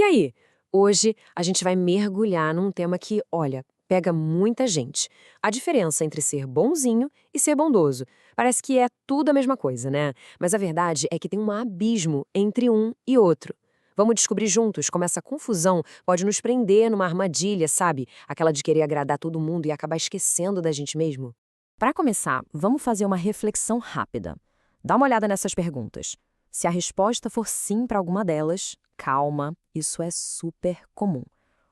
aí? Hoje a gente vai mergulhar num tema que, olha, pega muita gente. A diferença entre ser bonzinho e ser bondoso. Parece que é tudo a mesma coisa, né? Mas a verdade é que tem um abismo entre um e outro. Vamos descobrir juntos como essa confusão pode nos prender numa armadilha, sabe? Aquela de querer agradar todo mundo e acabar esquecendo da gente mesmo. Para começar, vamos fazer uma reflexão rápida. Dá uma olhada nessas perguntas. Se a resposta for sim para alguma delas, calma, isso é super comum.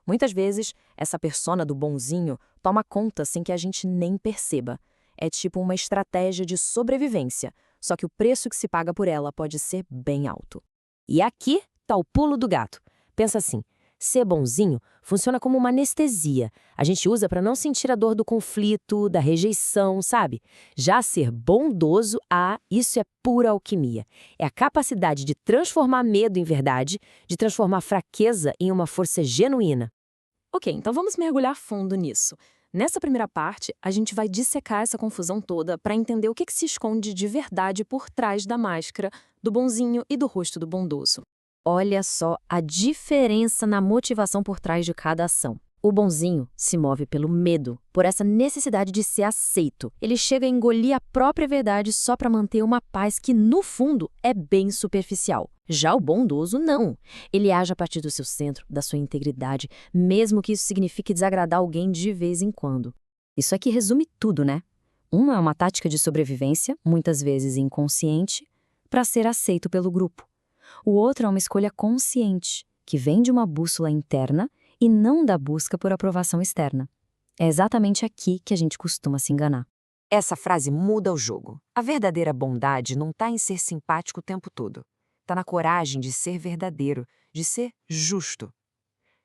Muitas vezes, essa persona do bonzinho toma conta sem que a gente nem perceba. É tipo uma estratégia de sobrevivência, só que o preço que se paga por ela pode ser bem alto. E aqui tá o pulo do gato. Pensa assim, ser bonzinho funciona como uma anestesia. A gente usa para não sentir a dor do conflito, da rejeição, sabe? Já ser bondoso, isso é pura alquimia. É a capacidade de transformar medo em verdade, de transformar fraqueza em uma força genuína. Ok, então vamos mergulhar fundo nisso. Nessa primeira parte, a gente vai dissecar essa confusão toda para entender o que se esconde de verdade por trás da máscara do bonzinho e do rosto do bondoso. Olha só a diferença na motivação por trás de cada ação. O bonzinho se move pelo medo, por essa necessidade de ser aceito. Ele chega a engolir a própria verdade só para manter uma paz que, no fundo, é bem superficial. Já o bondoso, não. Ele age a partir do seu centro, da sua integridade, mesmo que isso signifique desagradar alguém de vez em quando. Isso aqui resume tudo, né? Uma é uma tática de sobrevivência, muitas vezes inconsciente, para ser aceito pelo grupo. O outro é uma escolha consciente, que vem de uma bússola interna e não da busca por aprovação externa. É exatamente aqui que a gente costuma se enganar. Essa frase muda o jogo. A verdadeira bondade não está em ser simpático o tempo todo. Está na coragem de ser verdadeiro, de ser justo.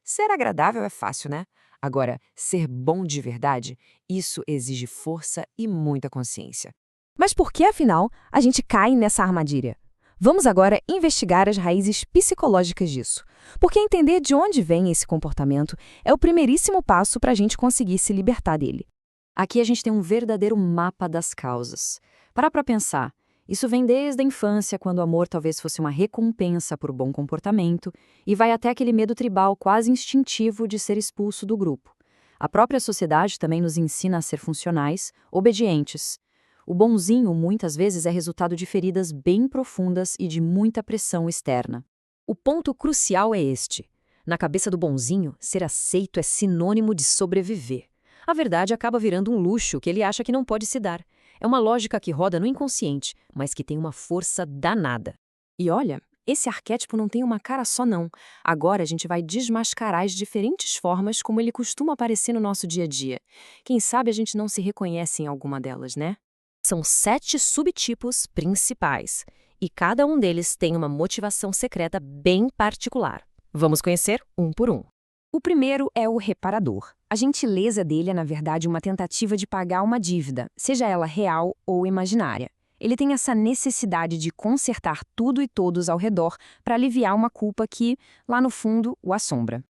Ser agradável é fácil, né? Agora, ser bom de verdade, isso exige força e muita consciência. Mas por que, afinal, a gente cai nessa armadilha? Vamos agora investigar as raízes psicológicas disso, porque entender de onde vem esse comportamento é o primeiríssimo passo para a gente conseguir se libertar dele. Aqui a gente tem um verdadeiro mapa das causas. Para pensar, isso vem desde a infância, quando o amor talvez fosse uma recompensa por bom comportamento, e vai até aquele medo tribal quase instintivo de ser expulso do grupo. A própria sociedade também nos ensina a ser funcionais, obedientes. O bonzinho muitas vezes é resultado de feridas bem profundas e de muita pressão externa. O ponto crucial é este. Na cabeça do bonzinho, ser aceito é sinônimo de sobreviver. A verdade acaba virando um luxo que ele acha que não pode se dar. É uma lógica que roda no inconsciente, mas que tem uma força danada. E olha, esse arquétipo não tem uma cara só não. Agora a gente vai desmascarar as diferentes formas como ele costuma aparecer no nosso dia a dia. Quem sabe a gente não se reconhece em alguma delas, né? São 7 subtipos principais, e cada um deles tem uma motivação secreta bem particular. Vamos conhecer um por um. O primeiro é o reparador. A gentileza dele é, na verdade, uma tentativa de pagar uma dívida, seja ela real ou imaginária. Ele tem essa necessidade de consertar tudo e todos ao redor para aliviar uma culpa que, lá no fundo, o assombra.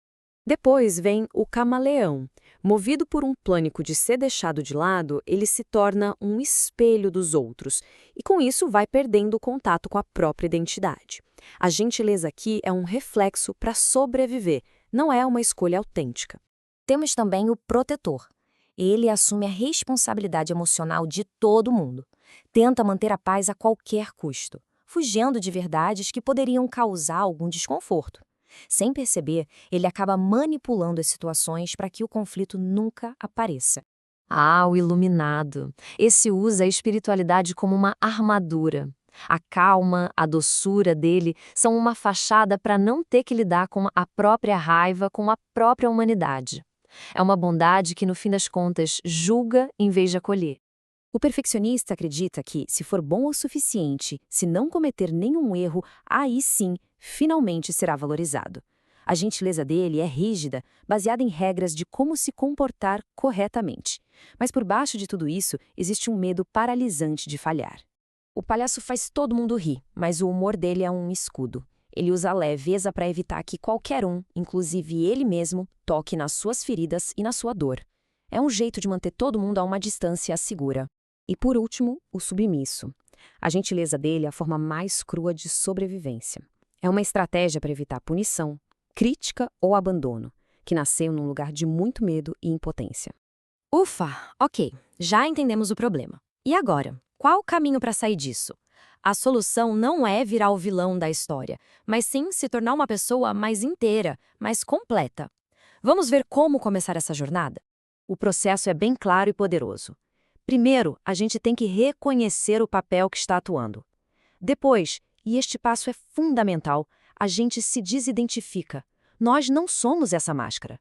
Depois vem o camaleão. Movido por um pânico de ser deixado de lado, ele se torna um espelho dos outros e, com isso, vai perdendo o contato com a própria identidade. A gentileza aqui é um reflexo para sobreviver, não é uma escolha autêntica. Temos também o protetor. Ele assume a responsabilidade emocional de todo mundo. Tenta manter a paz a qualquer custo, fugindo de verdades que poderiam causar algum desconforto. Sem perceber, ele acaba manipulando as situações para que o conflito nunca apareça. O iluminado. Esse usa a espiritualidade como uma armadura. A calma, a doçura dele são uma fachada para não ter que lidar com a própria raiva, com a própria humanidade. É uma bondade que, no fim das contas, julga em vez de acolher. O perfeccionista acredita que, se for bom o suficiente, se não cometer nenhum erro, aí sim, finalmente será valorizado. A gentileza dele é rígida, baseada em regras de como se comportar corretamente. Mas por baixo de tudo isso, existe um medo paralisante de falhar. O palhaço faz todo mundo rir, mas o humor dele é um escudo. Ele usa a leveza para evitar que qualquer um, inclusive ele mesmo, toque nas suas feridas e na sua dor. É um jeito de manter todo mundo a uma distância segura. E por último, o submisso. A gentileza dele é a forma mais crua de sobrevivência. É uma estratégia para evitar punição, crítica ou abandono, que nasceu num lugar de muito medo e impotência. Ufa, ok, já entendemos o problema. E agora, qual o caminho para sair disso? A solução não é virar o vilão da história, mas sim se tornar uma pessoa mais inteira, mais completa. Vamos ver como começar essa jornada? O processo é bem claro e poderoso. Primeiro, a gente tem que reconhecer o papel que está atuando. Depois, e este passo é fundamental, a gente se desidentifica. Nós não somos essa máscara.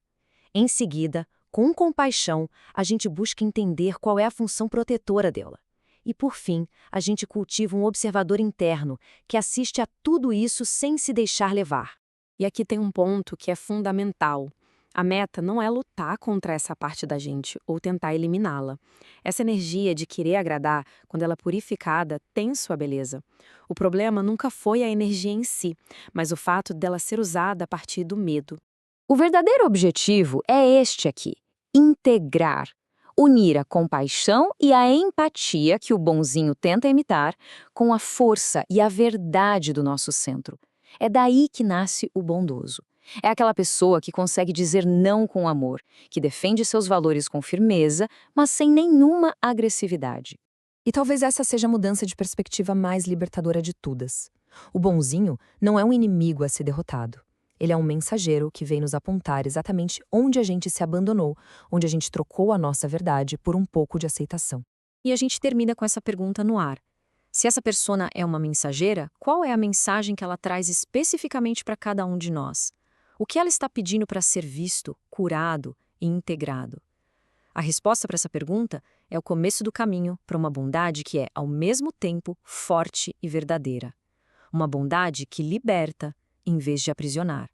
Em seguida, com compaixão, a gente busca entender qual é a função protetora dela. E, por fim, a gente cultiva um observador interno que assiste a tudo isso sem se deixar levar. E aqui tem um ponto que é fundamental. A meta não é lutar contra essa parte da gente ou tentar eliminá-la. Essa energia de querer agradar, quando ela é purificada, tem sua beleza. O problema nunca foi a energia em si, mas o fato dela ser usada a partir do medo. O verdadeiro objetivo é este aqui: integrar. Unir a compaixão e a empatia que o bonzinho tenta imitar com a força e a verdade do nosso centro. É daí que nasce o bondoso. É aquela pessoa que consegue dizer não com amor, que defende seus valores com firmeza, mas sem nenhuma agressividade. E talvez essa seja a mudança de perspectiva mais libertadora de todas. O bonzinho não é um inimigo a ser derrotado. Ele é um mensageiro que vem nos apontar exatamente onde a gente se abandonou, onde a gente trocou a nossa verdade por um pouco de aceitação. E a gente termina com essa pergunta no ar. Se essa persona é uma mensageira, qual é a mensagem que ela traz especificamente para cada um de nós? O que ela está pedindo para ser visto, curado e integrado? A resposta para essa pergunta é o começo do caminho para uma bondade que é, ao mesmo tempo, forte e verdadeira. Uma bondade que liberta, em vez de aprisionar.